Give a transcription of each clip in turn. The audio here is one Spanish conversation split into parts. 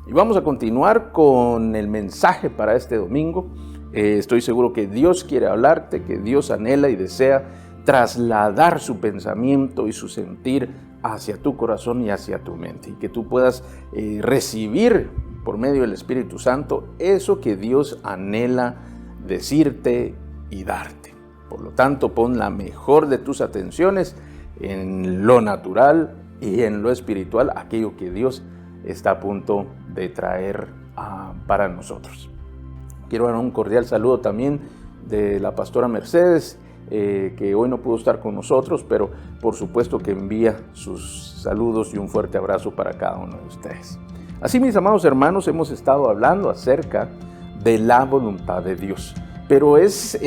Y vamos a continuar con el mensaje para este domingo. Estoy seguro que Dios quiere hablarte, que Dios anhela y desea trasladar su pensamiento y su sentir hacia tu corazón y hacia tu mente. Y que tú puedas recibir por medio del Espíritu Santo eso que Dios anhela decirte y darte. Por lo tanto, pon la mejor de tus atenciones en lo natural y en lo espiritual, aquello que Dios está a punto de traer para nosotros. Quiero dar un cordial saludo también de la pastora Mercedes, que hoy no pudo estar con nosotros, pero por supuesto que envía sus saludos y un fuerte abrazo para cada uno de ustedes. Así, mis amados hermanos, hemos estado hablando acerca de la voluntad de Dios, pero es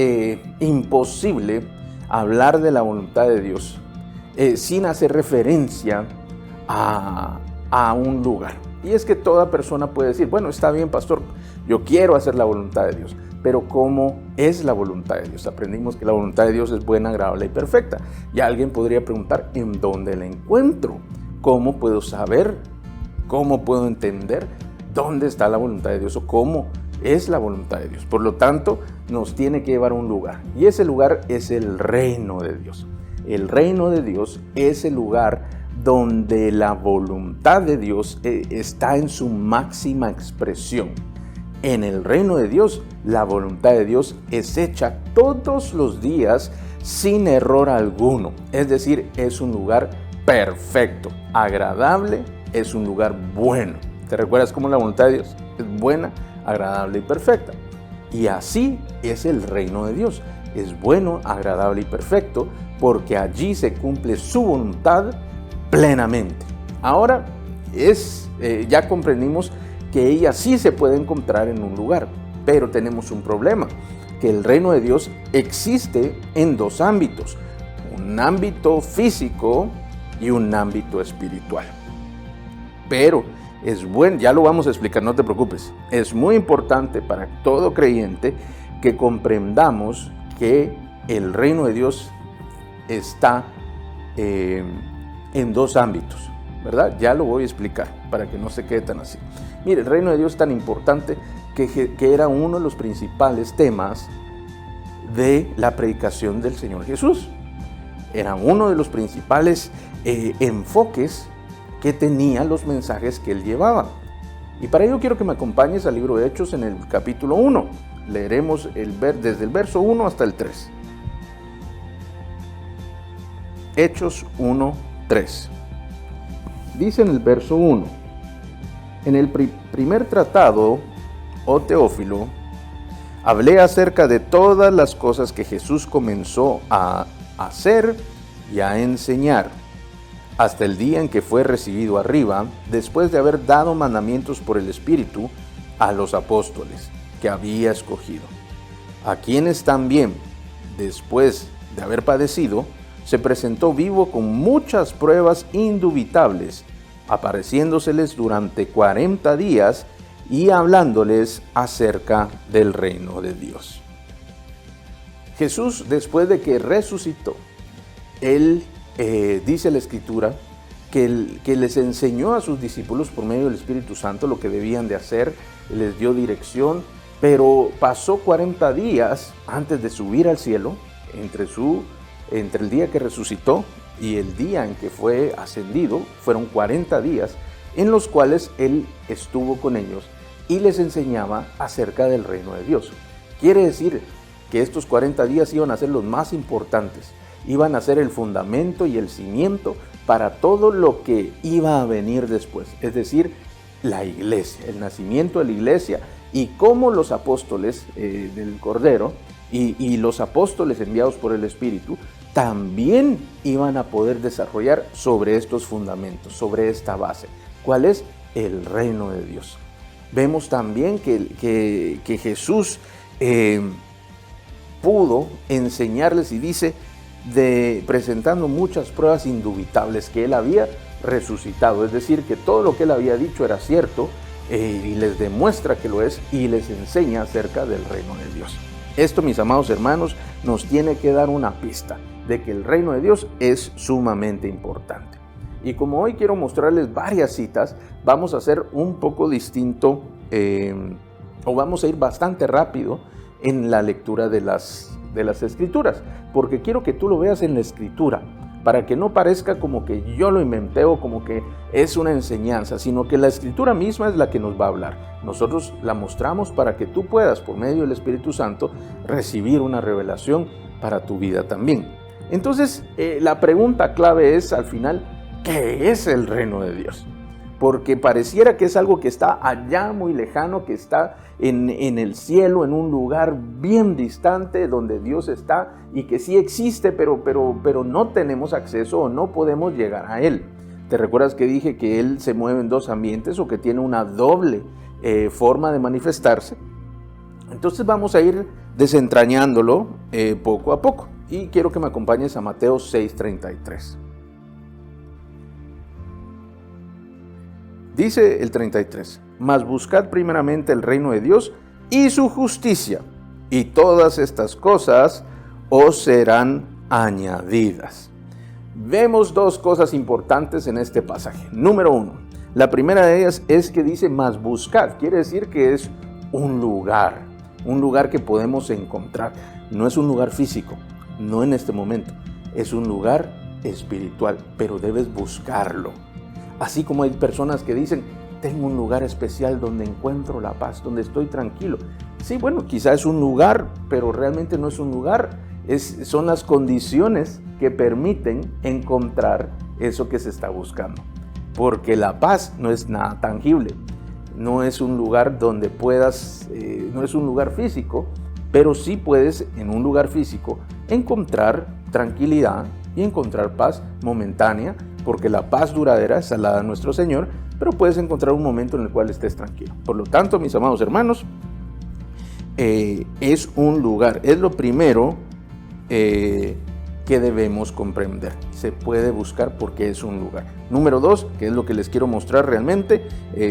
imposible hablar de la voluntad de Dios sin hacer referencia a un lugar. Y es que toda persona puede decir, bueno, está bien, pastor, yo quiero hacer la voluntad de Dios, pero ¿cómo es la voluntad de Dios? Aprendimos que la voluntad de Dios es buena, agradable y perfecta. Y alguien podría preguntar, ¿en dónde la encuentro? ¿Cómo puedo saber? ¿Cómo puedo entender dónde está la voluntad de Dios o cómo es la voluntad de Dios? Por lo tanto, nos tiene que llevar a un lugar, y ese lugar es el reino de Dios. El reino de Dios es el lugar donde la voluntad de Dios está en su máxima expresión. En el reino de Dios, la voluntad de Dios es hecha todos los días sin error alguno. Es decir, es un lugar perfecto, agradable, es un lugar bueno. ¿Te recuerdas cómo la voluntad de Dios es buena, agradable y perfecta? Y así es el reino de Dios. Es bueno, agradable y perfecto, porque allí se cumple su voluntad plenamente. Ahora ya comprendimos que ella sí se puede encontrar en un lugar, pero tenemos un problema, que el reino de Dios existe en dos ámbitos, un ámbito físico y un ámbito espiritual. Pero es bueno, ya lo vamos a explicar, no te preocupes, es muy importante para todo creyente que comprendamos que el reino de Dios está en dos ámbitos, ¿verdad? Ya lo voy a explicar para que no se quede tan así. Mire, el reino de Dios es tan importante que era uno de los principales temas de la predicación del Señor Jesús. Era uno de los principales enfoques que tenía los mensajes que él llevaba. Y para ello quiero que me acompañes al libro de Hechos en el capítulo 1. Leeremos desde el verso 1 hasta el 3. Hechos 1:3. Dice en el verso 1: en el primer tratado, oh Teófilo, hablé acerca de todas las cosas que Jesús comenzó a hacer y a enseñar, hasta el día en que fue recibido arriba, después de haber dado mandamientos por el Espíritu a los apóstoles que había escogido, a quienes también, después de haber padecido, se presentó vivo con muchas pruebas indubitables, apareciéndoseles durante 40 días y hablándoles acerca del reino de Dios. Jesús, después de que resucitó, él dice la Escritura que les enseñó a sus discípulos por medio del Espíritu Santo lo que debían de hacer, les dio dirección, pero pasó 40 días antes de subir al cielo, entre el día que resucitó y el día en que fue ascendido, fueron 40 días en los cuales él estuvo con ellos y les enseñaba acerca del reino de Dios. Quiere decir que estos 40 días iban a ser los más importantes, iban a ser el fundamento y el cimiento para todo lo que iba a venir después, es decir, la iglesia, el nacimiento de la iglesia y cómo los apóstoles del Cordero y los apóstoles enviados por el Espíritu también iban a poder desarrollar sobre estos fundamentos, sobre esta base. ¿Cuál es? El reino de Dios. Vemos también que Jesús pudo enseñarles, y dice, presentando muchas pruebas indubitables que él había resucitado, es decir, que todo lo que él había dicho era cierto, y les demuestra que lo es y les enseña acerca del reino de Dios. Esto, mis amados hermanos, nos tiene que dar una pista de que el reino de Dios es sumamente importante. Y como hoy quiero mostrarles varias citas, vamos a hacer un poco distinto, o vamos a ir bastante rápido en la lectura de las escrituras, porque quiero que tú lo veas en la escritura, para que no parezca como que yo lo inventé o como que es una enseñanza, sino que la escritura misma es la que nos va a hablar. Nosotros la mostramos para que tú puedas, por medio del Espíritu Santo, recibir una revelación para tu vida también. Entonces, la pregunta clave es, al final, ¿qué es el reino de Dios? Porque pareciera que es algo que está allá muy lejano, que está en el cielo, en un lugar bien distante donde Dios está y que sí existe, pero no tenemos acceso o no podemos llegar a Él. ¿Te recuerdas que dije que Él se mueve en dos ambientes o que tiene una doble forma de manifestarse? Entonces vamos a ir desentrañándolo poco a poco y quiero que me acompañes a Mateo 6:33. Dice el 33, mas buscad primeramente el reino de Dios y su justicia, y todas estas cosas os serán añadidas. Vemos dos cosas importantes en este pasaje. Número uno, la primera de ellas es que dice, mas buscad, quiere decir que es un lugar que podemos encontrar. No es un lugar físico, no en este momento, es un lugar espiritual, pero debes buscarlo. Así como hay personas que dicen, tengo un lugar especial donde encuentro la paz, donde estoy tranquilo. Sí, bueno, quizá es un lugar, pero realmente no es un lugar. Son las condiciones que permiten encontrar eso que se está buscando. Porque la paz no es nada tangible. No es un lugar donde puedas, no es un lugar físico, pero sí puedes en un lugar físico encontrar tranquilidad y encontrar paz momentánea, porque la paz duradera es la de nuestro Señor, pero puedes encontrar un momento en el cual estés tranquilo. Por lo tanto, mis amados hermanos, es un lugar, es lo primero que debemos comprender. Se puede buscar porque es un lugar. Número 2, que es lo que les quiero mostrar realmente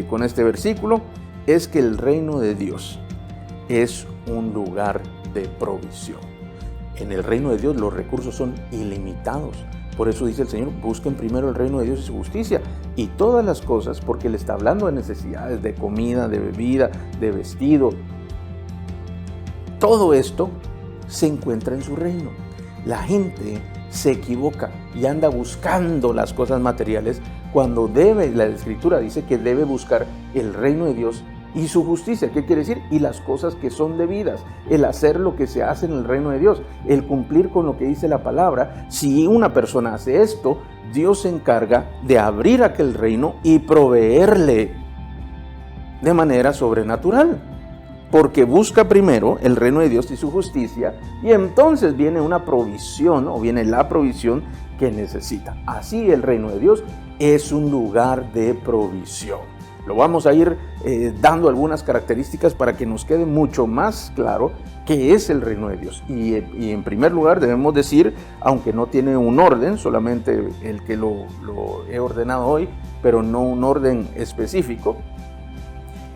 con este versículo, es que el reino de Dios es un lugar de provisión. En el reino de Dios los recursos son ilimitados. Por eso dice el Señor, busquen primero el reino de Dios y su justicia y todas las cosas, porque le está hablando de necesidades, de comida, de bebida, de vestido. Todo esto se encuentra en su reino. La gente se equivoca y anda buscando las cosas materiales cuando la Escritura dice que debe buscar el reino de Dios y su justicia. ¿Qué quiere decir? Y las cosas que son debidas, el hacer lo que se hace en el reino de Dios, el cumplir con lo que dice la palabra. Si una persona hace esto, Dios se encarga de abrir aquel reino y proveerle de manera sobrenatural, porque busca primero el reino de Dios y su justicia, y entonces viene una provisión, o viene la provisión que necesita. Así el reino de Dios es un lugar de provisión. Lo vamos a ir dando algunas características para que nos quede mucho más claro qué es el reino de Dios. Y en primer lugar debemos decir, aunque no tiene un orden, solamente el que lo he ordenado hoy, pero no un orden específico,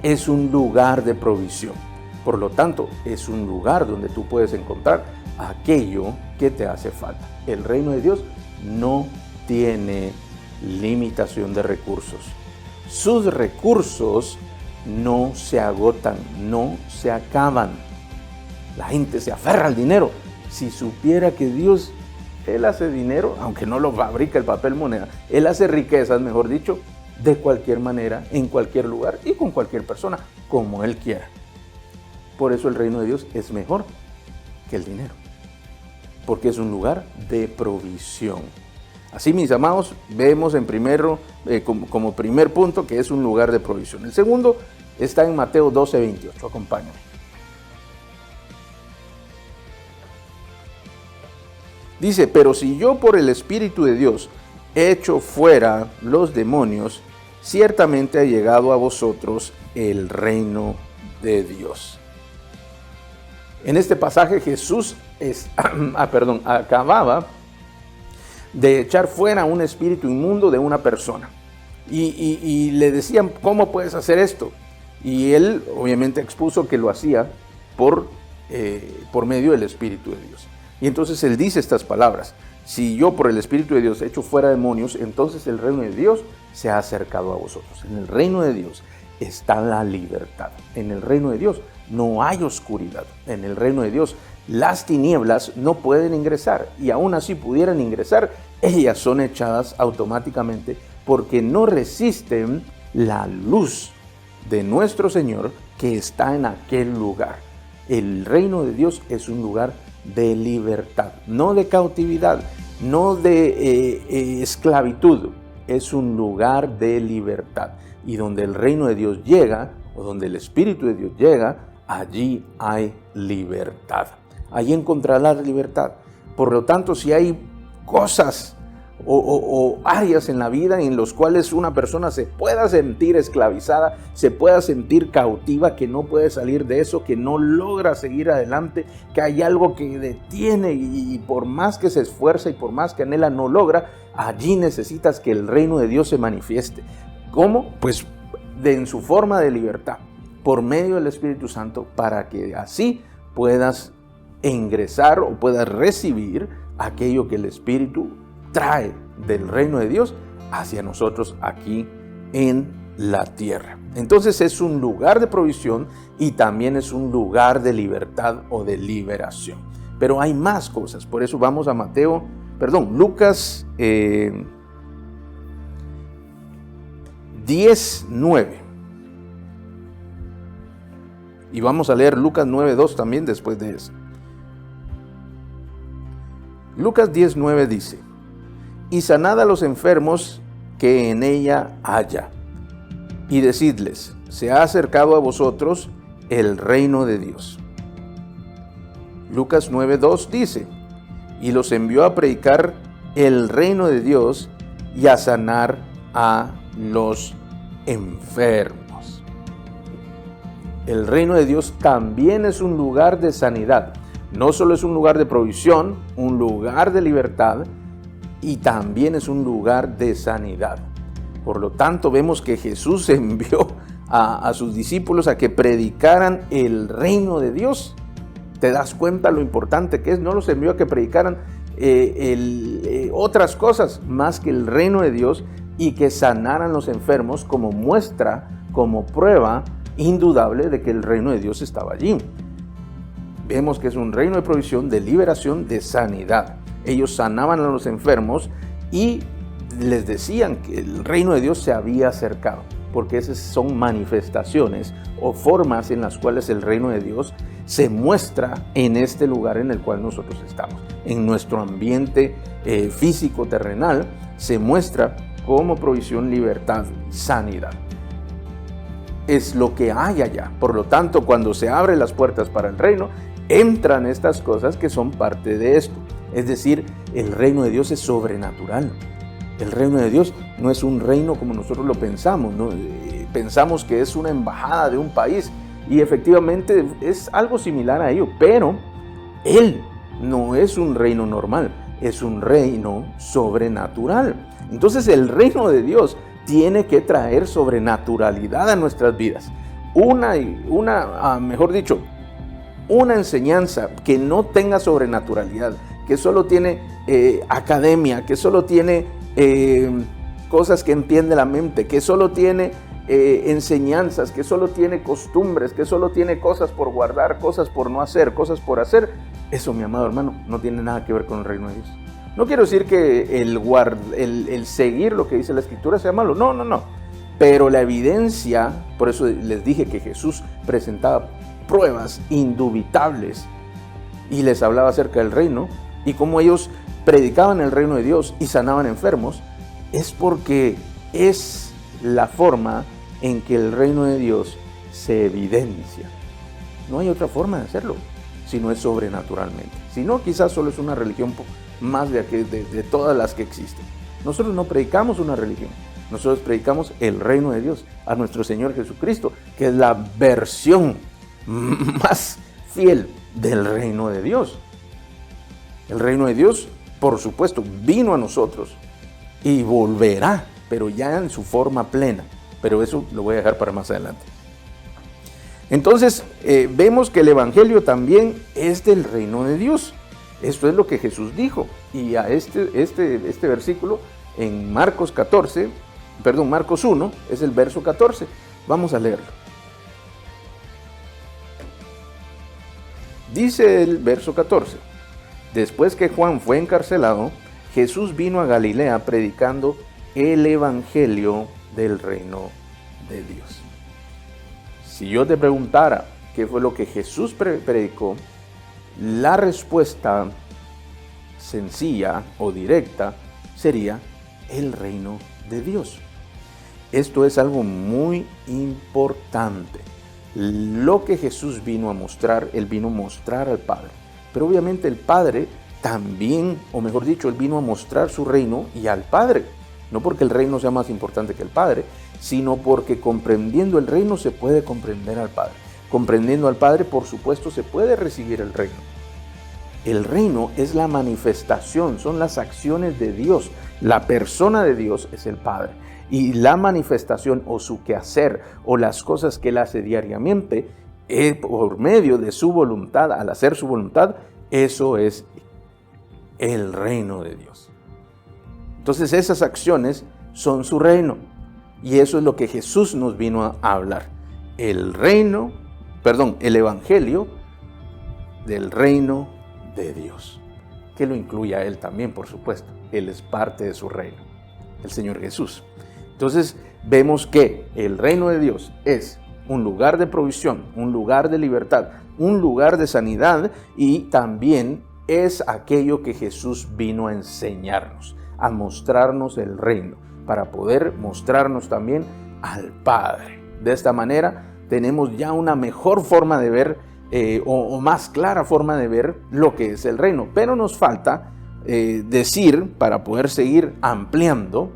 es un lugar de provisión. Por lo tanto, es un lugar donde tú puedes encontrar aquello que te hace falta. El reino de Dios no tiene limitación de recursos. Sus recursos no se agotan, no se acaban. La gente se aferra al dinero. Si supiera que Dios, Él hace dinero, aunque no lo fabrica el papel moneda, Él hace riquezas, mejor dicho, de cualquier manera, en cualquier lugar y con cualquier persona, como Él quiera. Por eso el reino de Dios es mejor que el dinero, porque es un lugar de provisión. Así, mis amados, vemos en como primer punto que es un lugar de provisión. El segundo está en Mateo 12:28. Acompáñame. Dice, pero si yo por el Espíritu de Dios echo fuera los demonios, ciertamente ha llegado a vosotros el reino de Dios. En este pasaje Jesús acababa de echar fuera un espíritu inmundo de una persona. Y le decían, ¿cómo puedes hacer esto? Y él obviamente expuso que lo hacía por medio del Espíritu de Dios. Y entonces él dice estas palabras, si yo por el Espíritu de Dios echo fuera demonios, entonces el reino de Dios se ha acercado a vosotros. En el reino de Dios está la libertad. En el reino de Dios no hay oscuridad. En el reino de Dios las tinieblas no pueden ingresar, y aún así pudieran ingresar, ellas son echadas automáticamente porque no resisten la luz de nuestro Señor que está en aquel lugar. El reino de Dios es un lugar de libertad, no de cautividad, no de esclavitud. Es un lugar de libertad. Y donde el reino de Dios llega, o donde el Espíritu de Dios llega, allí hay libertad. Allí encontrarás libertad. Por lo tanto, si hay cosas o áreas en la vida en los cuales una persona se pueda sentir esclavizada, se pueda sentir cautiva, que no puede salir de eso, que no logra seguir adelante, que hay algo que detiene y por más que se esfuerza y por más que anhela no logra, allí necesitas que el reino de Dios se manifieste. ¿Cómo? Pues en su forma de libertad, por medio del Espíritu Santo, para que así puedas ingresar o puedas recibir aquello que el Espíritu trae del reino de Dios hacia nosotros aquí en la tierra. Entonces es un lugar de provisión y también es un lugar de libertad o de liberación. Pero hay más cosas, por eso vamos a Lucas 10:9. Y vamos a leer Lucas 9:2 también después de eso. Lucas 10:9 dice: y sanad a los enfermos que en ella haya, y decidles, se ha acercado a vosotros el reino de Dios. Lucas 9:2 dice: y los envió a predicar el reino de Dios y a sanar a los enfermos. El reino de Dios también es un lugar de sanidad. No solo es un lugar de provisión, un lugar de libertad, y también es un lugar de sanidad. Por lo tanto, vemos que Jesús envió a sus discípulos a que predicaran el reino de Dios. ¿Te das cuenta lo importante que es? No los envió a que predicaran otras cosas más que el reino de Dios y que sanaran los enfermos como muestra, como prueba indudable de que el reino de Dios estaba allí. Vemos que es un reino de provisión, de liberación, de sanidad. Ellos sanaban a los enfermos y les decían que el reino de Dios se había acercado, porque esas son manifestaciones o formas en las cuales el reino de Dios se muestra en este lugar en el cual nosotros estamos. En nuestro ambiente físico terrenal se muestra como provisión, libertad, sanidad. Es lo que hay allá. Por lo tanto, cuando se abren las puertas para el reino, entran estas cosas que son parte de esto. Es decir, el reino de Dios es sobrenatural. El reino de Dios no es un reino como nosotros lo pensamos, ¿no? Pensamos que es una embajada de un país y efectivamente es algo similar a ello, pero Él no es un reino normal, es un reino sobrenatural. Entonces el reino de Dios tiene que traer sobrenaturalidad a nuestras vidas. Una enseñanza que no tenga sobrenaturalidad, que solo tiene academia, que solo tiene cosas que entiende la mente, que solo tiene enseñanzas, que solo tiene costumbres, que solo tiene cosas por guardar, cosas por no hacer, cosas por hacer. Eso, mi amado hermano, no tiene nada que ver con el reino de Dios. No quiero decir que el seguir lo que dice la Escritura sea malo, no. Pero la evidencia, por eso les dije que Jesús presentaba pruebas indubitables y les hablaba acerca del reino y cómo ellos predicaban el reino de Dios y sanaban enfermos, es porque es la forma en que el reino de Dios se evidencia. No hay otra forma de hacerlo, si no es sobrenaturalmente. Si no, quizás solo es una religión más de todas las que existen. Nosotros no predicamos una religión, nosotros predicamos el reino de Dios, a nuestro Señor Jesucristo, que es la versión más fiel del reino de Dios. El reino de Dios, por supuesto, vino a nosotros y volverá, pero ya en su forma plena. Pero eso lo voy a dejar para más adelante. Entonces, vemos que el Evangelio también es del reino de Dios. Esto es lo que Jesús dijo. Y a este versículo en Marcos 1 es el verso 14. Vamos a leerlo. Dice el verso 14: después que Juan fue encarcelado, Jesús vino a Galilea predicando el evangelio del reino de Dios. Si yo te preguntara qué fue lo que Jesús predicó, la respuesta sencilla o directa sería el reino de Dios. Esto es algo muy importante. Lo que Jesús vino a mostrar, Él vino a mostrar al Padre. Pero obviamente el Padre también, o mejor dicho, Él vino a mostrar su reino y al Padre. No porque el reino sea más importante que el Padre, sino porque comprendiendo el reino se puede comprender al Padre. Comprendiendo al Padre, por supuesto, se puede recibir el reino. El reino es la manifestación, son las acciones de Dios. La persona de Dios es el Padre. Y la manifestación o su quehacer o las cosas que Él hace diariamente, por medio de su voluntad, al hacer su voluntad, eso es el reino de Dios. Entonces esas acciones son su reino. Y eso es lo que Jesús nos vino a hablar. El evangelio del reino de Dios. Que lo incluye a Él también, por supuesto. Él es parte de su reino, el Señor Jesús. Entonces vemos que el reino de Dios es un lugar de provisión, un lugar de libertad, un lugar de sanidad y también es aquello que Jesús vino a enseñarnos, a mostrarnos el reino, para poder mostrarnos también al Padre. De esta manera tenemos ya una mejor forma de ver o más clara forma de ver lo que es el reino. Pero nos falta decir, para poder seguir ampliando,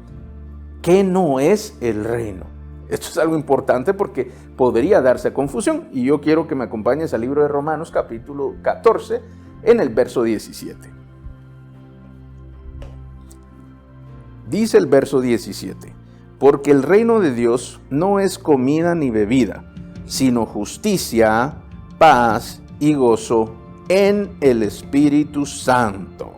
¿qué no es el reino? Esto es algo importante porque podría darse confusión. Y yo quiero que me acompañes al libro de Romanos, capítulo 14, en el verso 17. Dice el verso 17: porque el reino de Dios no es comida ni bebida, sino justicia, paz y gozo en el Espíritu Santo.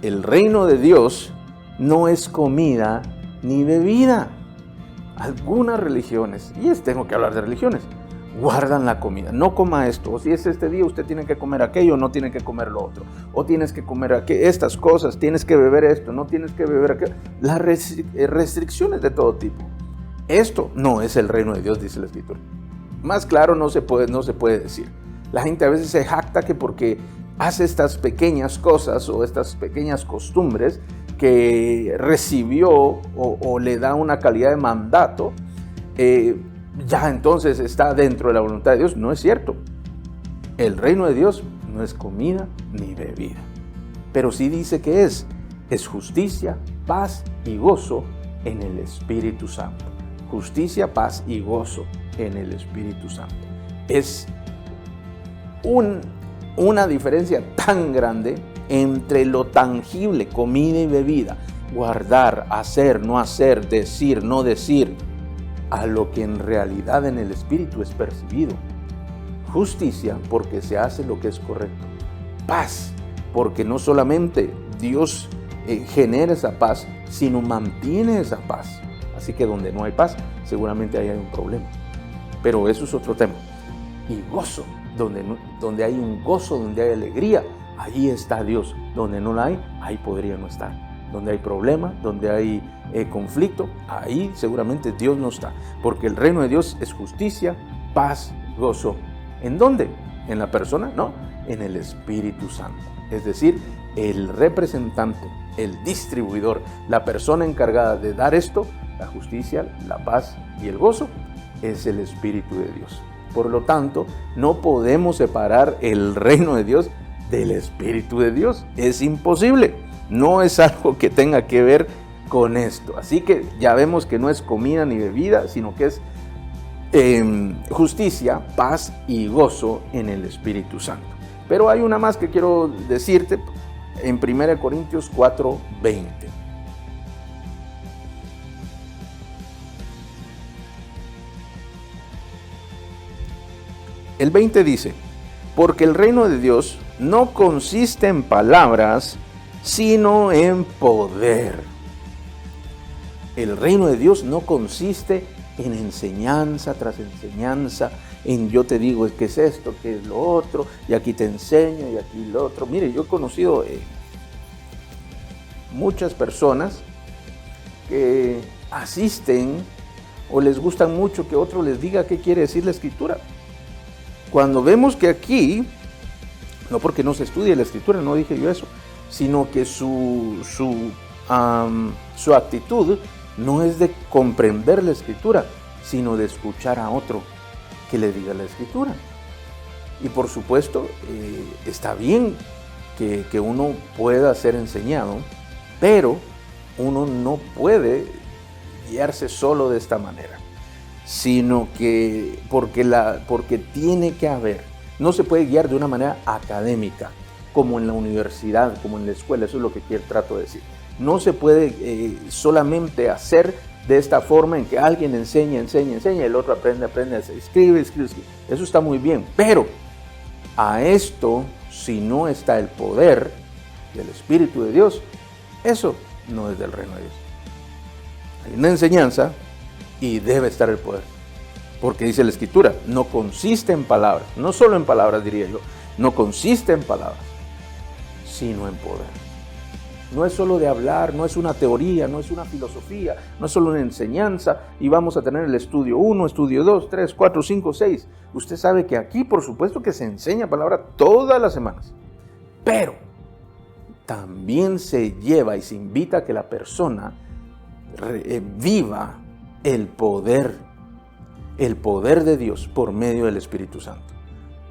El reino de Dios no es comida ni bebida. Algunas religiones, y tengo que hablar de religiones, guardan la comida. No coma esto, o si es este día usted tiene que comer aquello, no tiene que comer lo otro. O tienes que comer estas cosas, tienes que beber esto, no tienes que beber aquello. Las restricciones de todo tipo. Esto no es el reino de Dios, dice la Escritura. Más claro no se puede decir. La gente a veces se jacta que porque hace estas pequeñas cosas o estas pequeñas costumbres que recibió o le da una calidad de mandato, ya entonces está dentro de la voluntad de Dios. No es cierto. El reino de Dios no es comida ni bebida, pero sí dice que es justicia, paz y gozo en el Espíritu Santo. Justicia, paz y gozo en el Espíritu Santo. Es una diferencia tan grande entre lo tangible, comida y bebida, guardar, hacer, no hacer, decir, no decir, a lo que en realidad en el Espíritu es percibido. Justicia, porque se hace lo que es correcto. Paz, porque no solamente Dios genera esa paz, sino mantiene esa paz. Así que donde no hay paz, seguramente ahí hay un problema. Pero eso es otro tema. Y gozo, donde hay un gozo, donde hay alegría, ahí está Dios. Donde no la hay, ahí podría no estar. Donde hay problema, donde hay conflicto, ahí seguramente Dios no está. Porque el reino de Dios es justicia, paz, gozo. ¿En dónde? ¿En la persona? No, en el Espíritu Santo. Es decir, el representante, el distribuidor, la persona encargada de dar esto, la justicia, la paz y el gozo, es el Espíritu de Dios. Por lo tanto, no podemos separar el reino de Dios del Espíritu de Dios. Es imposible. No es algo que tenga que ver con esto. Así que ya vemos que no es comida ni bebida, sino que es justicia, paz y gozo en el Espíritu Santo. Pero hay una más que quiero decirte en 1 Corintios 4:20. El 20 dice: porque el reino de Dios no consiste en palabras, sino en poder. El reino de Dios no consiste en enseñanza tras enseñanza, en yo te digo qué es esto, qué es lo otro, y aquí te enseño, y aquí lo otro. Mire, yo he conocido muchas personas que asisten o les gusta mucho que otro les diga qué quiere decir la Escritura. Cuando vemos que aquí, no porque no se estudie la Escritura, no dije yo eso, sino que su actitud no es de comprender la Escritura, sino de escuchar a otro que le diga la Escritura. Y por supuesto, está bien que uno pueda ser enseñado, pero uno no puede guiarse solo de esta manera, sino que porque tiene que haber, no se puede guiar de una manera académica, como en la universidad, como en la escuela. Eso es lo que trato de decir. No se puede solamente hacer de esta forma en que alguien enseña, el otro aprende, escribe. Eso está muy bien, pero a esto, si no está el poder del Espíritu de Dios, eso no es del reino de Dios. Hay una enseñanza y debe estar el poder, porque dice la Escritura, no consiste en palabras, no solo en palabras diría yo, no consiste en palabras, sino en poder. No es solo de hablar, no es una teoría, no es una filosofía, no es solo una enseñanza y vamos a tener el estudio 1, estudio 2, 3, 4, 5, 6. Usted sabe que aquí por supuesto que se enseña palabra todas las semanas, pero también se lleva y se invita a que la persona viva el poder de Dios por medio del Espíritu Santo.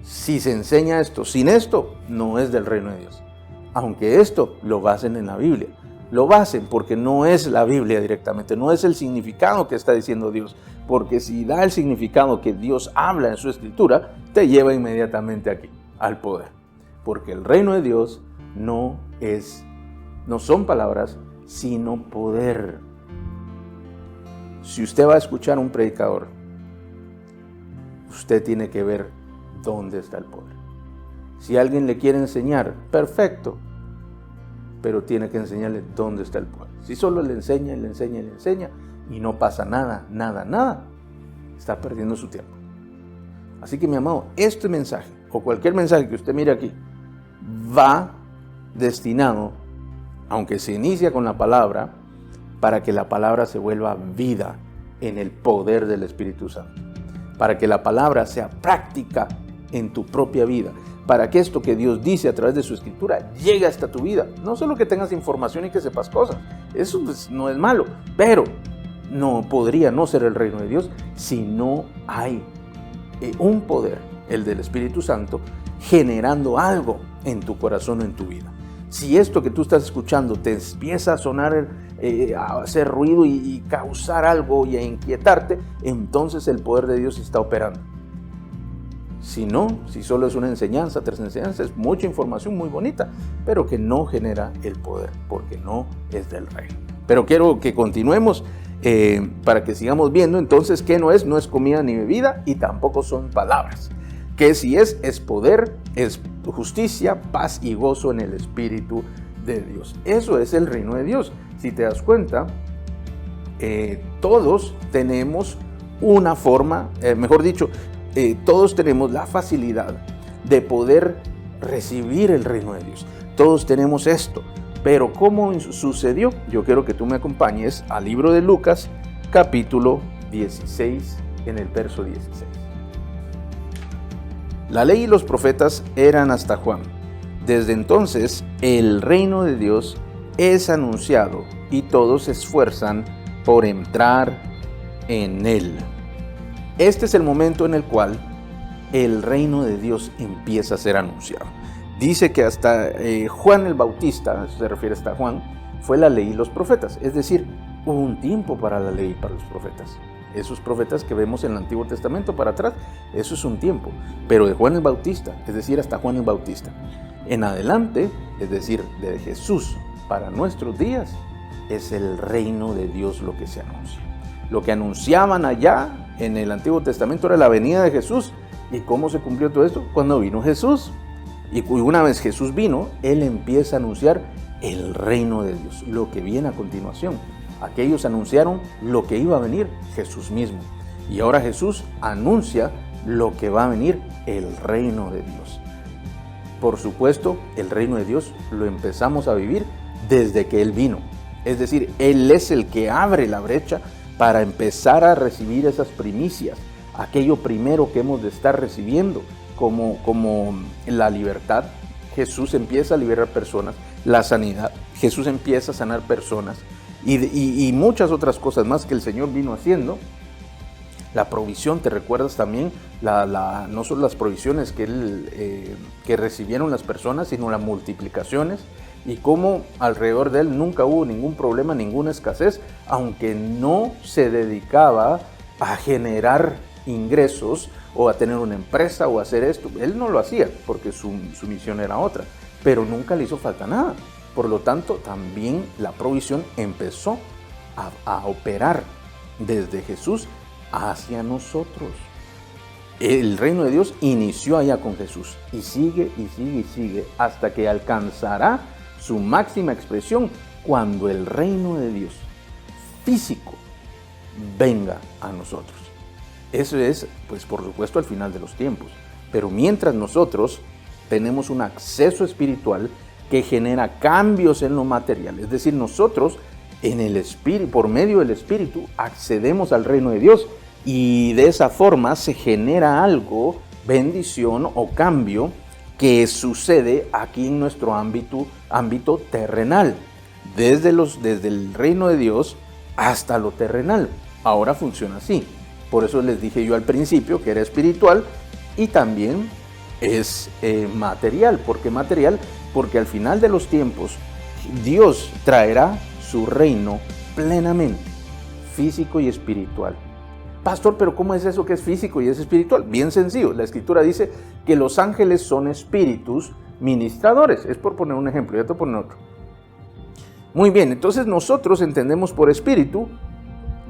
Si se enseña esto, sin esto, no es del reino de Dios. Aunque esto lo basen en la Biblia. Lo basen porque no es la Biblia directamente, no es el significado que está diciendo Dios. Porque si da el significado que Dios habla en su Escritura, te lleva inmediatamente aquí, al poder. Porque el reino de Dios no son palabras, sino poder. Si usted va a escuchar a un predicador, usted tiene que ver dónde está el poder. Si alguien le quiere enseñar, perfecto, pero tiene que enseñarle dónde está el poder. Si solo le enseña y no pasa nada, está perdiendo su tiempo. Así que mi amado, este mensaje o cualquier mensaje que usted mire aquí va destinado, aunque se inicia con la palabra, para que la palabra se vuelva vida en el poder del Espíritu Santo, para que la palabra sea práctica en tu propia vida, para que esto que Dios dice a través de su Escritura llegue hasta tu vida. No solo que tengas información y que sepas cosas, eso pues no es malo, pero no podría no ser el reino de Dios si no hay un poder, el del Espíritu Santo, generando algo en tu corazón o en tu vida. Si esto que tú estás escuchando te empieza a sonar, a hacer ruido y causar algo y a inquietarte, entonces el poder de Dios está operando. Si no, si solo es una enseñanza tras enseñanza, es mucha información muy bonita, pero que no genera el poder, porque no es del reino. Pero quiero que continuemos para que sigamos viendo entonces qué no es comida ni bebida y tampoco son palabras. Que si es poder, es justicia, paz y gozo en el Espíritu de Dios. Eso es el reino de Dios. Si te das cuenta, todos tenemos una forma, todos tenemos la facilidad de poder recibir el reino de Dios. Todos tenemos esto. Pero ¿cómo sucedió? Yo quiero que tú me acompañes al libro de Lucas, capítulo 16, en el verso 16. La ley y los profetas eran hasta Juan. Desde entonces, el reino de Dios es anunciado y todos se esfuerzan por entrar en él. Este es el momento en el cual el reino de Dios empieza a ser anunciado. Dice que hasta Juan el Bautista, eso se refiere hasta Juan, fue la ley y los profetas. Es decir, hubo un tiempo para la ley y para los profetas. Esos profetas que vemos en el Antiguo Testamento para atrás, eso es un tiempo. Pero de Juan el Bautista, es decir, hasta Juan el Bautista, en adelante, es decir, de Jesús para nuestros días, es el reino de Dios lo que se anuncia. Lo que anunciaban allá en el Antiguo Testamento era la venida de Jesús. ¿Y cómo se cumplió todo esto? Cuando vino Jesús. Y una vez Jesús vino, Él empieza a anunciar el reino de Dios, lo que viene a continuación. Aquellos anunciaron lo que iba a venir, Jesús mismo. Y ahora Jesús anuncia lo que va a venir, el reino de Dios. Por supuesto, el reino de Dios lo empezamos a vivir desde que Él vino. Es decir, Él es el que abre la brecha para empezar a recibir esas primicias, aquello primero que hemos de estar recibiendo, como la libertad. Jesús empieza a liberar personas, la sanidad, Jesús empieza a sanar personas y muchas otras cosas más que el Señor vino haciendo. La provisión, ¿te recuerdas también? No solo las provisiones que recibieron las personas, sino las multiplicaciones, y cómo alrededor de Él nunca hubo ningún problema, ninguna escasez, aunque no se dedicaba a generar ingresos o a tener una empresa o a hacer esto. Él no lo hacía porque su misión era otra, pero nunca le hizo falta nada. Por lo tanto, también la provisión empezó a operar desde Jesús hacia nosotros. El reino de Dios inició allá con Jesús y sigue y sigue y sigue hasta que alcanzará su máxima expresión cuando el reino de Dios físico venga a nosotros. Eso es, pues por supuesto, al final de los tiempos. Pero mientras nosotros tenemos un acceso espiritual que genera cambios en lo material, es decir, nosotros en el espíritu, por medio del espíritu, accedemos al reino de Dios y de esa forma se genera algo, bendición o cambio que sucede aquí en nuestro ámbito terrenal, desde el reino de Dios hasta lo terrenal. Ahora funciona así. Por eso les dije yo al principio que era espiritual y también es material. ¿Por qué material? Porque al final de los tiempos Dios traerá su reino plenamente, físico y espiritual. Pastor, pero ¿cómo es eso que es físico y es espiritual? Bien sencillo, la Escritura dice que los ángeles son espíritus ministradores. Es por poner un ejemplo, ya te voy a poner otro. Muy bien, entonces nosotros entendemos por espíritu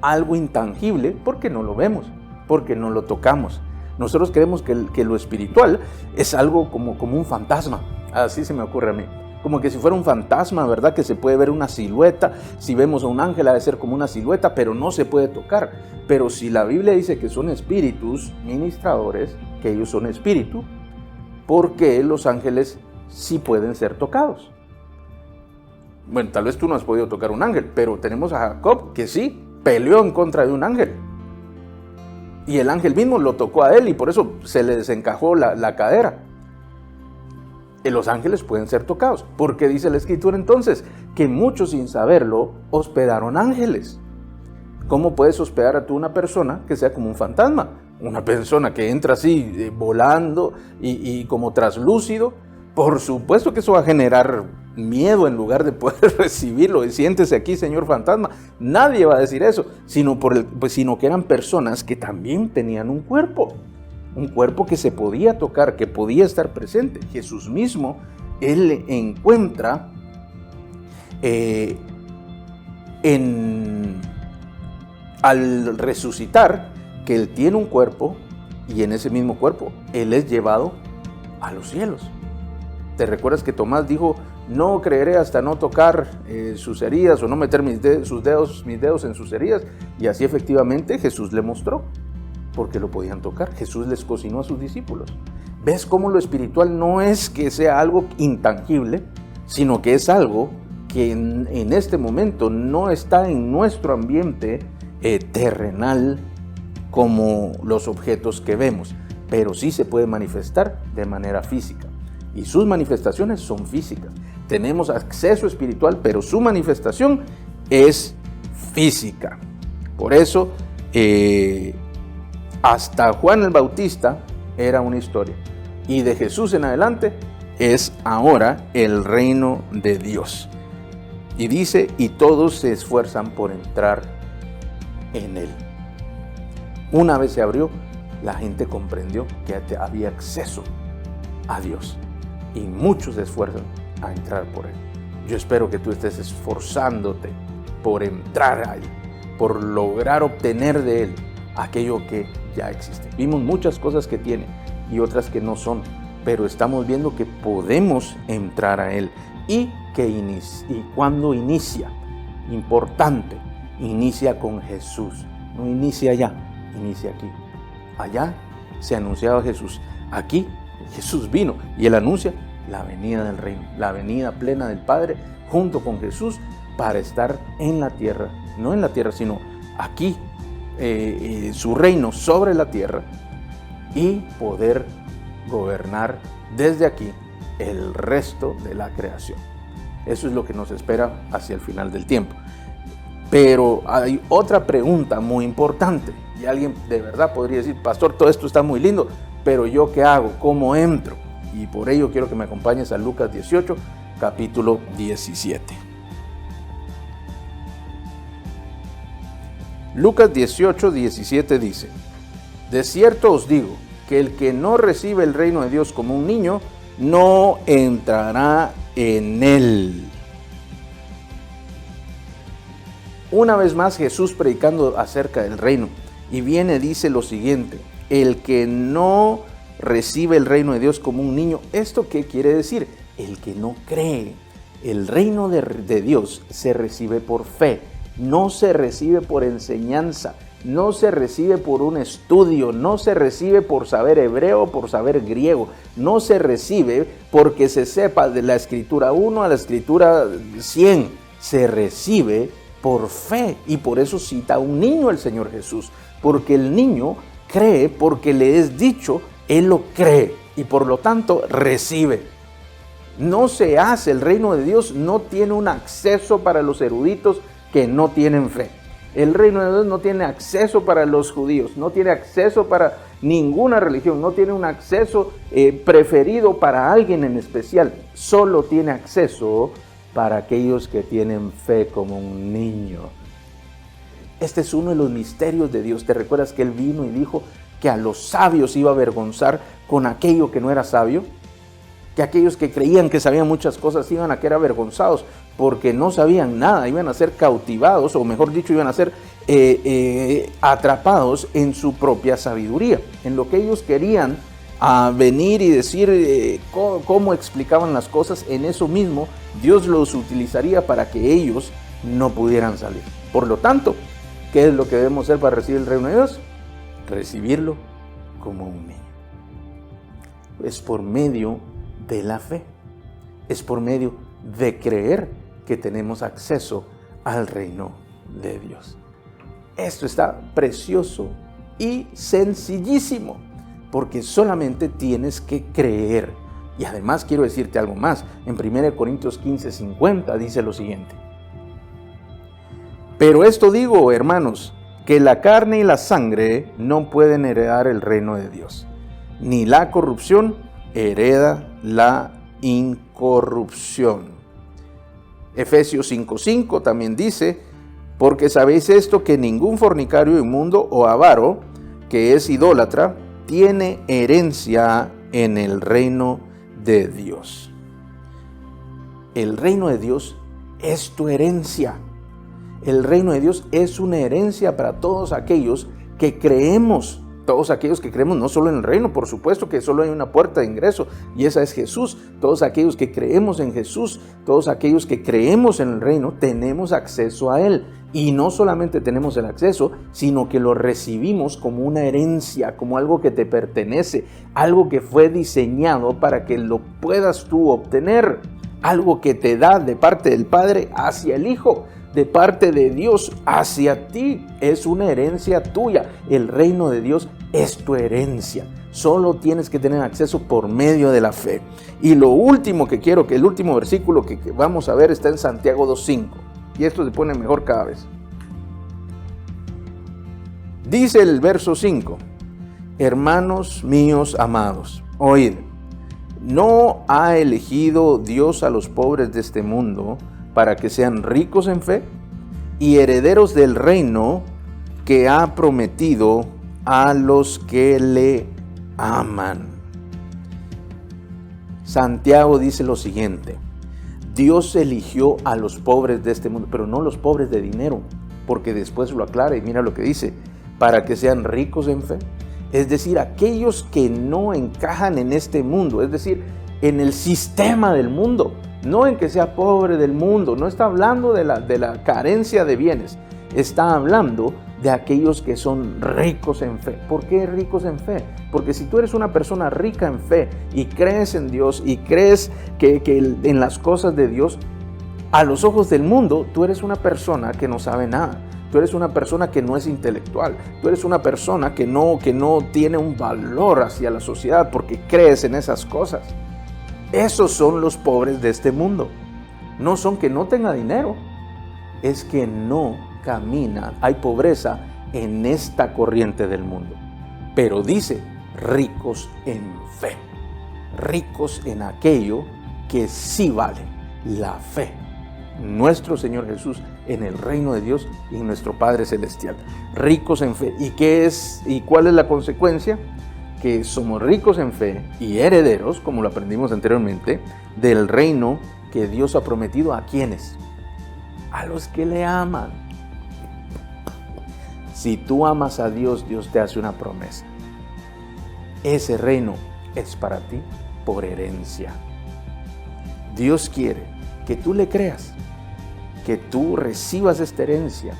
algo intangible porque no lo vemos, porque no lo tocamos. Nosotros creemos que lo espiritual es algo como un fantasma, así se me ocurre a mí. Como que si fuera un fantasma, ¿verdad? Que se puede ver una silueta. Si vemos a un ángel ha de ser como una silueta, pero no se puede tocar. Pero si la Biblia dice que son espíritus ministradores, que ellos son espíritu, ¿por qué los ángeles sí pueden ser tocados? Bueno, tal vez tú no has podido tocar un ángel, pero tenemos a Jacob que sí peleó en contra de un ángel. Y el ángel mismo lo tocó a él y por eso se le desencajó la cadera. Los ángeles pueden ser tocados, porque dice la Escritura entonces que muchos sin saberlo hospedaron ángeles. ¿Cómo puedes hospedar a tú una persona que sea como un fantasma? Una persona que entra así volando y como traslúcido. Por supuesto que eso va a generar miedo en lugar de poder recibirlo. Siéntese aquí, señor fantasma. Nadie va a decir eso, sino que eran personas que también tenían un cuerpo que se podía tocar, que podía estar presente. Jesús mismo, Él encuentra al resucitar que Él tiene un cuerpo y en ese mismo cuerpo Él es llevado a los cielos. ¿Te recuerdas que Tomás dijo, no creeré hasta no tocar sus heridas o no meter mis dedos en sus heridas? Y así efectivamente Jesús le mostró, porque lo podían tocar. Jesús les cocinó a sus discípulos. ¿Ves cómo lo espiritual no es que sea algo intangible, sino que es algo que en este momento no está en nuestro ambiente terrenal como los objetos que vemos, pero sí se puede manifestar de manera física? Y sus manifestaciones son físicas. Tenemos acceso espiritual, pero su manifestación es física. Por eso, hasta Juan el Bautista era una historia. Y de Jesús en adelante es ahora el reino de Dios. Y dice, y todos se esfuerzan por entrar en él. Una vez se abrió, la gente comprendió que había acceso a Dios. Y muchos se esfuerzan a entrar por él. Yo espero que tú estés esforzándote por entrar a él, por lograr obtener de él aquello que ya existe. Vimos muchas cosas que tiene y otras que no son, pero estamos viendo que podemos entrar a Él. Y cuando inicia, importante, inicia con Jesús. No inicia allá, inicia aquí. Allá se anunciaba Jesús. Aquí Jesús vino y Él anuncia la venida del reino, la venida plena del Padre junto con Jesús para estar en la tierra. No en la tierra, sino aquí, su reino sobre la tierra, y poder gobernar desde aquí el resto de la creación. Eso es lo que nos espera hacia el final del tiempo. Pero hay otra pregunta muy importante, y alguien de verdad podría decir: pastor, todo esto está muy lindo, pero ¿yo qué hago? ¿Cómo entro? Y por ello quiero que me acompañes a Lucas 18, capítulo 17. Lucas 18, 17 dice: de cierto os digo, que el que no recibe el reino de Dios como un niño, no entrará en él. Una vez más Jesús predicando acerca del reino, y dice lo siguiente: el que no recibe el reino de Dios como un niño. ¿Esto qué quiere decir? El que no cree. El reino de Dios se recibe por fe, no se recibe por enseñanza, no se recibe por un estudio, no se recibe por saber hebreo, por saber griego, no se recibe porque se sepa de la escritura 1 a la escritura 100, se recibe por fe. Y por eso cita a un niño el Señor Jesús, porque el niño cree porque le es dicho, él lo cree y por lo tanto recibe. No se hace, el reino de Dios no tiene un acceso para los eruditos que no tienen fe. El reino de Dios no tiene acceso para los judíos, no tiene acceso para ninguna religión, no tiene un acceso preferido para alguien en especial. Solo tiene acceso para aquellos que tienen fe como un niño. Este es uno de los misterios de Dios. ¿Te recuerdas que Él vino y dijo que a los sabios iba a avergonzar con aquello que no era sabio? Que aquellos que creían que sabían muchas cosas iban a quedar avergonzados porque no sabían nada, iban a ser cautivados, o mejor dicho, iban a ser atrapados en su propia sabiduría, en lo que ellos querían venir y decir cómo explicaban las cosas. En eso mismo Dios los utilizaría para que ellos no pudieran salir. Por lo tanto, ¿qué es lo que debemos hacer para recibir el reino de Dios? Recibirlo como un niño. Es por medio de la fe, es por medio de creer que tenemos acceso al reino de Dios. Esto está precioso y sencillísimo, porque solamente tienes que creer. Y además quiero decirte algo más. En 1 Corintios 15, 50 dice lo siguiente: pero esto digo, hermanos, que la carne y la sangre no pueden heredar el reino de Dios, ni la corrupción hereda la incorrupción. Efesios 5:5 también dice: porque sabéis esto, que ningún fornicario, inmundo o avaro, que es idólatra, tiene herencia en el reino de Dios. El reino de Dios es tu herencia. El reino de Dios es una herencia para todos aquellos que creemos. Todos aquellos que creemos no solo en el reino, por supuesto que solo hay una puerta de ingreso y esa es Jesús. Todos aquellos que creemos en Jesús, todos aquellos que creemos en el reino, tenemos acceso a Él. Y no solamente tenemos el acceso, sino que lo recibimos como una herencia, como algo que te pertenece, algo que fue diseñado para que lo puedas tú obtener, algo que te da de parte del Padre hacia el Hijo, de parte de Dios hacia ti. Es una herencia tuya. El reino de Dios es tu herencia. Solo tienes que tener acceso por medio de la fe. Y lo último que quiero, que el último versículo que vamos a ver está en Santiago 2:5. Y esto se pone mejor cada vez. Dice el verso 5: hermanos míos amados, oíd, ¿no ha elegido Dios a los pobres de este mundo para que sean ricos en fe y herederos del reino que ha prometido a los que le aman? Santiago dice lo siguiente: Dios eligió a los pobres de este mundo, pero no los pobres de dinero, porque después lo aclara y mira lo que dice: para que sean ricos en fe. es decir, aquellos que no encajan en este mundo, es decir, en el sistema del mundo, no en que sea pobre del mundo, no está hablando de la carencia de bienes, está hablando de aquellos que son ricos en fe. ¿Por qué ricos en fe? Porque si tú eres una persona rica en fe y crees en Dios y crees que en las cosas de Dios, a los ojos del mundo, tú eres una persona que no sabe nada. Tú eres una persona que no es intelectual. Tú eres una persona que no tiene un valor hacia la sociedad porque crees en esas cosas. Esos son los pobres de este mundo. No son que no tenga dinero, es que no camina. Hay pobreza en esta corriente del mundo. Pero dice, ricos en fe. Ricos en aquello que sí vale, la fe. Nuestro Señor Jesús en el reino de Dios y en nuestro Padre Celestial. Ricos en fe. ¿Y qué es? ¿Y cuál es la consecuencia? Que somos ricos en fe y herederos, como lo aprendimos anteriormente, del reino que Dios ha prometido. ¿A quiénes? A los que le aman. Si tú amas a Dios, Dios te hace una promesa. Ese reino es para ti por herencia. Dios quiere que tú le creas, que tú recibas esta herencia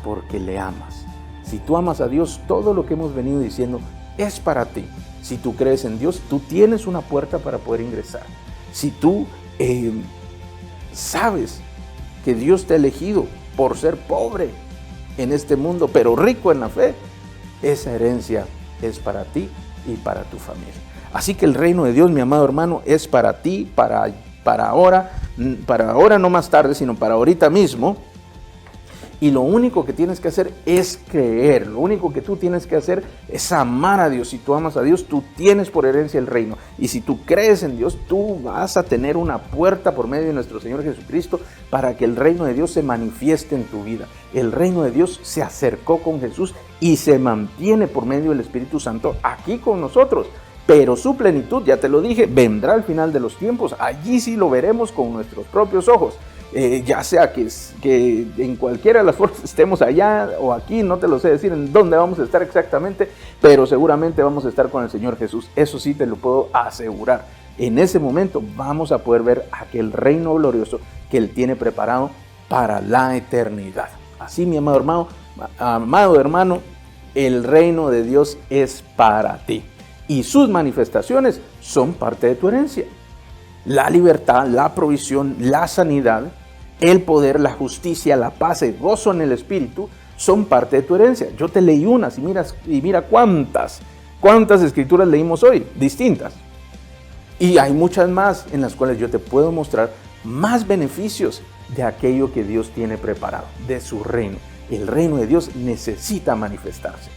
porque le amas. Si tú amas a Dios, todo lo que hemos venido diciendo es para ti. Si tú crees en Dios, tú tienes una puerta para poder ingresar. Si tú sabes que Dios te ha elegido por ser pobre en este mundo, pero rico en la fe, esa herencia es para ti y para tu familia. Así que el reino de Dios, mi amado hermano, es para ti, para ahora no más tarde, sino para ahorita mismo. Y lo único que tienes que hacer es creer. Lo único que tú tienes que hacer es amar a Dios. Si tú amas a Dios, tú tienes por herencia el reino. Y si tú crees en Dios, tú vas a tener una puerta por medio de nuestro Señor Jesucristo para que el reino de Dios se manifieste en tu vida. El reino de Dios se acercó con Jesús y se mantiene por medio del Espíritu Santo aquí con nosotros. Pero su plenitud, ya te lo dije, vendrá al final de los tiempos. Allí sí lo veremos con nuestros propios ojos. Ya sea que en cualquiera de las formas estemos allá o aquí, no te lo sé decir en dónde vamos a estar exactamente, pero seguramente vamos a estar con el Señor Jesús. Eso sí te lo puedo asegurar. En ese momento vamos a poder ver aquel reino glorioso que Él tiene preparado para la eternidad. Así, mi amado hermano, el reino de Dios es para ti. Y sus manifestaciones son parte de tu herencia. La libertad, la provisión, la sanidad, el poder, la justicia, la paz, el gozo en el Espíritu son parte de tu herencia. Yo te leí unas y mira cuántas escrituras leímos hoy, distintas. Y hay muchas más en las cuales yo te puedo mostrar más beneficios de aquello que Dios tiene preparado, de su reino. El reino de Dios necesita manifestarse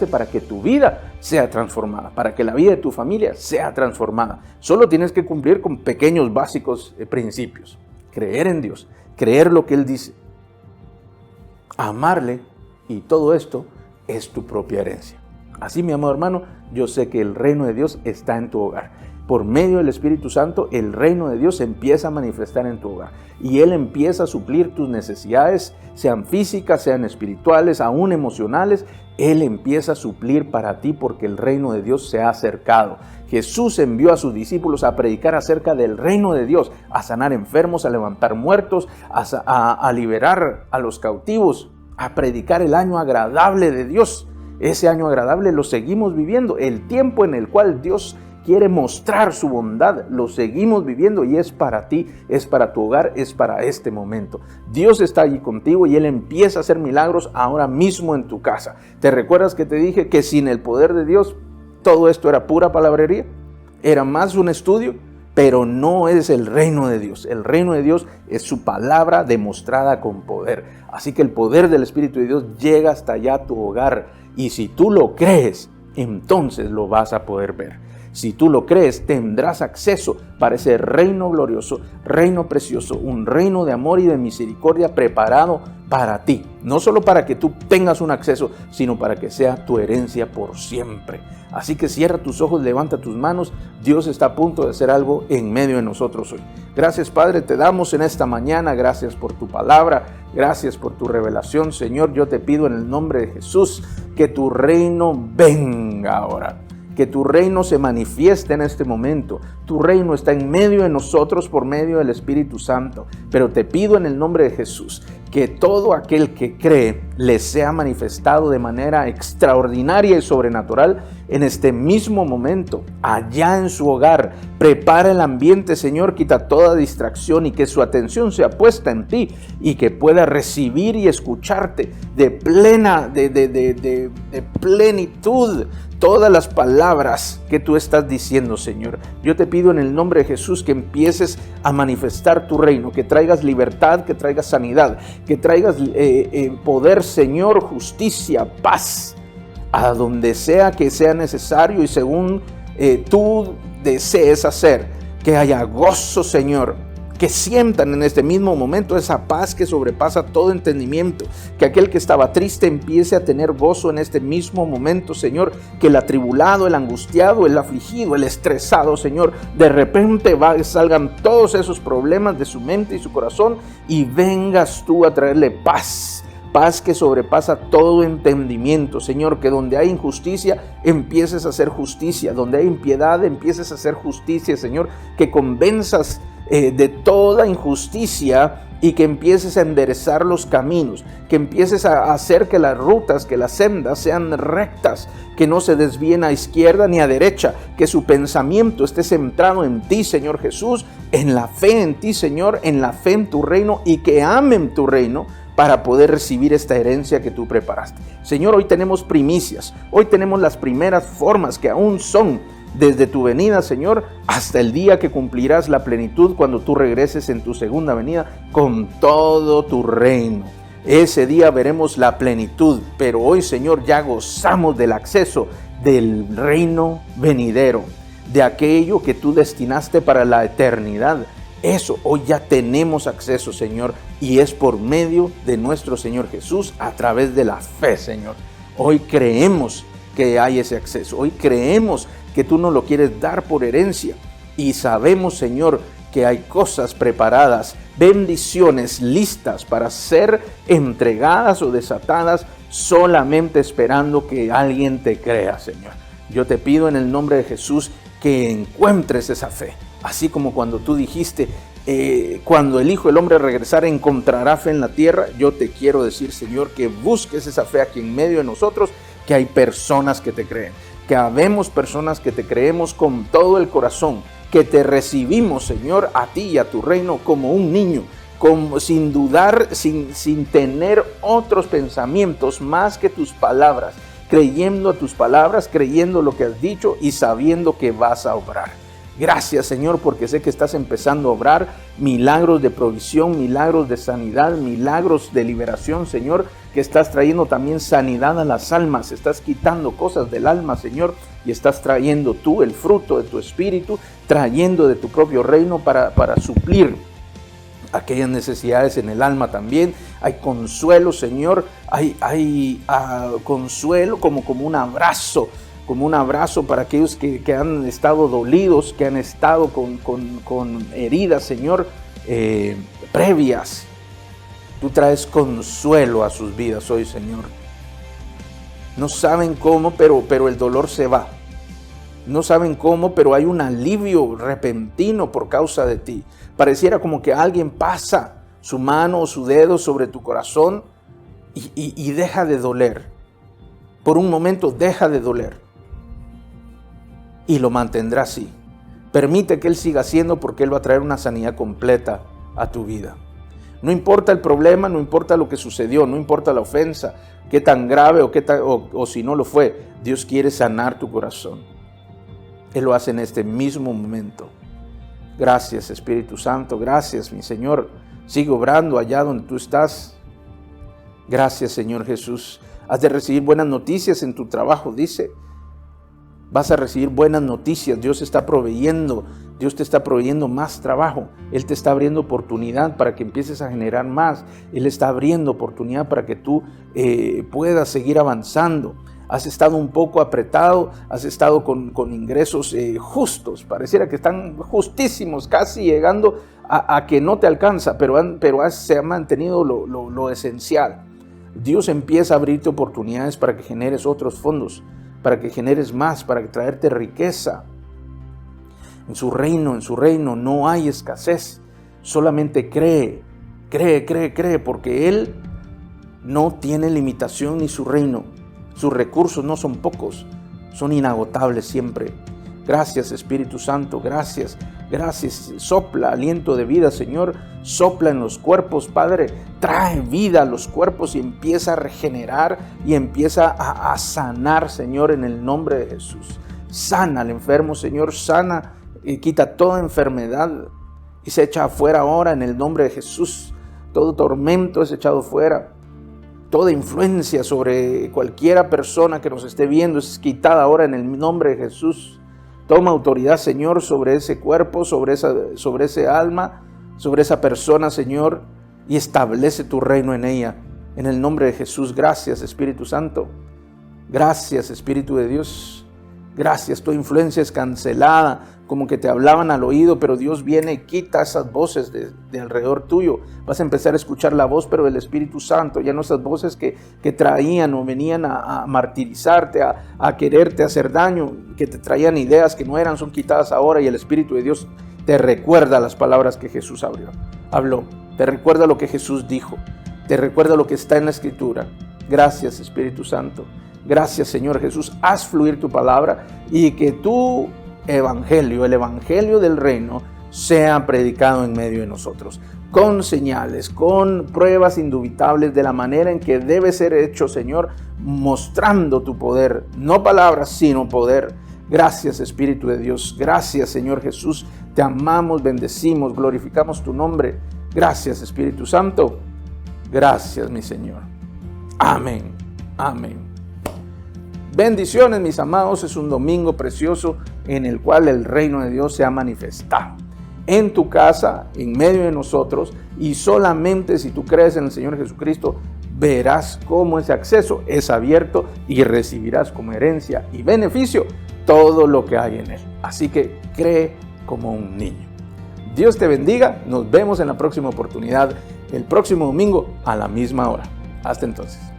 para que tu vida sea transformada, para que la vida de tu familia sea transformada. Solo tienes que cumplir con pequeños básicos principios. Creer en Dios, creer lo que Él dice, amarle, y todo esto es tu propia herencia. Así, mi amado hermano, yo sé que el reino de Dios está en tu hogar. Por medio del Espíritu Santo, el reino de Dios se empieza a manifestar en tu hogar. Y Él empieza a suplir tus necesidades, sean físicas, sean espirituales, aún emocionales. Él empieza a suplir para ti porque el reino de Dios se ha acercado. Jesús envió a sus discípulos a predicar acerca del reino de Dios, a sanar enfermos, a levantar muertos, a liberar a los cautivos, a predicar el año agradable de Dios. Ese año agradable lo seguimos viviendo. El tiempo en el cual Dios quiere mostrar su bondad, lo seguimos viviendo y es para ti, es para tu hogar, es para este momento. Dios está allí contigo y Él empieza a hacer milagros ahora mismo en tu casa. ¿Te recuerdas que te dije que sin el poder de Dios todo esto era pura palabrería? Era más un estudio, pero no es el reino de Dios. El reino de Dios es su palabra demostrada con poder. Así que el poder del Espíritu de Dios llega hasta allá a tu hogar y si tú lo crees, entonces lo vas a poder ver. Si tú lo crees, tendrás acceso para ese reino glorioso, reino precioso, un reino de amor y de misericordia preparado para ti, no solo para que tú tengas un acceso, sino para que sea tu herencia por siempre. Así que cierra tus ojos, levanta tus manos. Dios está a punto de hacer algo en medio de nosotros hoy. Gracias, Padre, te damos en esta mañana. Gracias por tu palabra. Gracias por tu revelación, Señor. Yo te pido en el nombre de Jesús que tu reino venga ahora. Que tu reino se manifieste en este momento. Tu reino está en medio de nosotros por medio del Espíritu Santo. Pero te pido en el nombre de Jesús que todo aquel que cree le sea manifestado de manera extraordinaria y sobrenatural en este mismo momento, allá en su hogar. Prepara el ambiente, Señor, quita toda distracción y que su atención sea puesta en ti y que pueda recibir y escucharte de plenitud todas las palabras que tú estás diciendo, Señor. Yo te pido en el nombre de Jesús que empieces a manifestar tu reino, que traigas libertad, que traigas sanidad, que traigas poder, Señor, justicia, paz, a donde sea que sea necesario y según tú desees hacer. Que haya gozo, Señor, que sientan en este mismo momento esa paz que sobrepasa todo entendimiento, que aquel que estaba triste empiece a tener gozo en este mismo momento, Señor, que el atribulado, el angustiado, el afligido, el estresado, Señor, de repente salgan todos esos problemas de su mente y su corazón y vengas tú a traerle paz. Paz que sobrepasa todo entendimiento, Señor, que donde hay injusticia empieces a hacer justicia, donde hay impiedad empieces a hacer justicia, Señor, que convenzas de toda injusticia y que empieces a enderezar los caminos, que empieces a hacer que las rutas, que las sendas sean rectas, que no se desvíen a izquierda ni a derecha, que su pensamiento esté centrado en ti, Señor Jesús, en la fe en ti, Señor, en la fe en tu reino y que amen tu reino para poder recibir esta herencia que tú preparaste. Señor, hoy tenemos primicias, hoy tenemos las primeras formas que aún son desde tu venida, Señor, hasta el día que cumplirás la plenitud cuando tú regreses en tu segunda venida con todo tu reino. Ese día veremos la plenitud, pero hoy, Señor, ya gozamos del acceso del reino venidero, de aquello que tú destinaste para la eternidad. Eso hoy ya tenemos acceso, Señor, y es por medio de nuestro Señor Jesús a través de la fe, Señor. Hoy creemos que hay ese acceso, hoy creemos que tú nos lo quieres dar por herencia y sabemos, Señor, que hay cosas preparadas, bendiciones listas para ser entregadas o desatadas, solamente esperando que alguien te crea, Señor. Yo te pido en el nombre de Jesús que encuentres esa fe, así como cuando tú dijiste, cuando el Hijo del Hombre regresara encontrará fe en la tierra. Yo te quiero decir, Señor, que busques esa fe aquí en medio de nosotros, que hay personas que te creen, que habemos personas que te creemos con todo el corazón, que te recibimos, Señor, a ti y a tu reino como un niño, sin dudar, sin tener otros pensamientos más que tus palabras, creyendo a tus palabras, creyendo lo que has dicho y sabiendo que vas a obrar. Gracias, Señor, porque sé que estás empezando a obrar milagros de provisión, milagros de sanidad, milagros de liberación, Señor, que estás trayendo también sanidad a las almas, estás quitando cosas del alma, Señor, y estás trayendo tú el fruto de tu espíritu, trayendo de tu propio reino para suplir aquellas necesidades en el alma también. Hay consuelo, Señor, hay consuelo como un abrazo para aquellos que han estado dolidos, que han estado con heridas, Señor, previas. Tú traes consuelo a sus vidas hoy, Señor. No saben cómo, pero el dolor se va. No saben cómo, pero hay un alivio repentino por causa de ti. Pareciera como que alguien pasa su mano o su dedo sobre tu corazón y deja de doler. Por un momento deja de doler. Y lo mantendrá así. Permite que Él siga haciendo, porque Él va a traer una sanidad completa a tu vida. No importa el problema, no importa lo que sucedió, no importa la ofensa, qué tan grave o si no lo fue, Dios quiere sanar tu corazón. Él lo hace en este mismo momento. Gracias, Espíritu Santo, gracias, mi Señor. Sigue obrando allá donde tú estás. Gracias, Señor Jesús. Has de recibir buenas noticias en tu trabajo, dice. Vas a recibir buenas noticias. Dios está proveyendo Dios te está proveyendo más trabajo. Él te está abriendo oportunidad para que empieces a generar más. Él está abriendo oportunidad para que tú puedas seguir avanzando. Has estado un poco apretado, has estado con ingresos justos. Pareciera que están justísimos, casi llegando a que no te alcanza, pero se ha mantenido lo esencial. Dios empieza a abrirte oportunidades para que generes otros fondos, para que generes más, para traerte riqueza. En su reino no hay escasez. Solamente cree, porque Él no tiene limitación ni su reino. Sus recursos no son pocos, son inagotables siempre. Gracias, Espíritu Santo, gracias. Sopla aliento de vida, Señor. Sopla en los cuerpos, Padre. Trae vida a los cuerpos y empieza a regenerar y empieza a sanar, Señor, en el nombre de Jesús. Sana al enfermo, Señor, sana y quita toda enfermedad y se echa afuera ahora en el nombre de Jesús. Todo tormento es echado fuera. Toda influencia sobre cualquiera persona que nos esté viendo es quitada ahora en el nombre de Jesús. Toma autoridad, Señor, sobre ese cuerpo, sobre ese alma, sobre esa persona, Señor, y establece tu reino en ella. En el nombre de Jesús, gracias, Espíritu Santo. Gracias, Espíritu de Dios. Gracias, tu influencia es cancelada, como que te hablaban al oído, pero Dios viene y quita esas voces de alrededor tuyo. Vas a empezar a escuchar la voz, pero del Espíritu Santo, ya no esas voces que traían o venían a martirizarte, a quererte hacer daño, que te traían ideas que no eran, son quitadas ahora, y el Espíritu de Dios te recuerda las palabras que Jesús habló, te recuerda lo que Jesús dijo, te recuerda lo que está en la Escritura. Gracias, Espíritu Santo. Gracias, Señor Jesús. Haz fluir tu palabra y que tu evangelio, el evangelio del reino, sea predicado en medio de nosotros, con señales, con pruebas indubitables de la manera en que debe ser hecho, Señor, mostrando tu poder, no palabras, sino poder. Gracias, Espíritu de Dios. Gracias, Señor Jesús. Te amamos, bendecimos, glorificamos tu nombre. Gracias, Espíritu Santo. Gracias, mi Señor. Amén. Amén. Bendiciones, mis amados. Es un domingo precioso en el cual el reino de Dios se ha manifestado en tu casa, en medio de nosotros, y solamente si tú crees en el Señor Jesucristo verás cómo ese acceso es abierto y recibirás como herencia y beneficio todo lo que hay en él. Así que cree como un niño. Dios te bendiga. Nos vemos en la próxima oportunidad, el próximo domingo a la misma hora. Hasta entonces.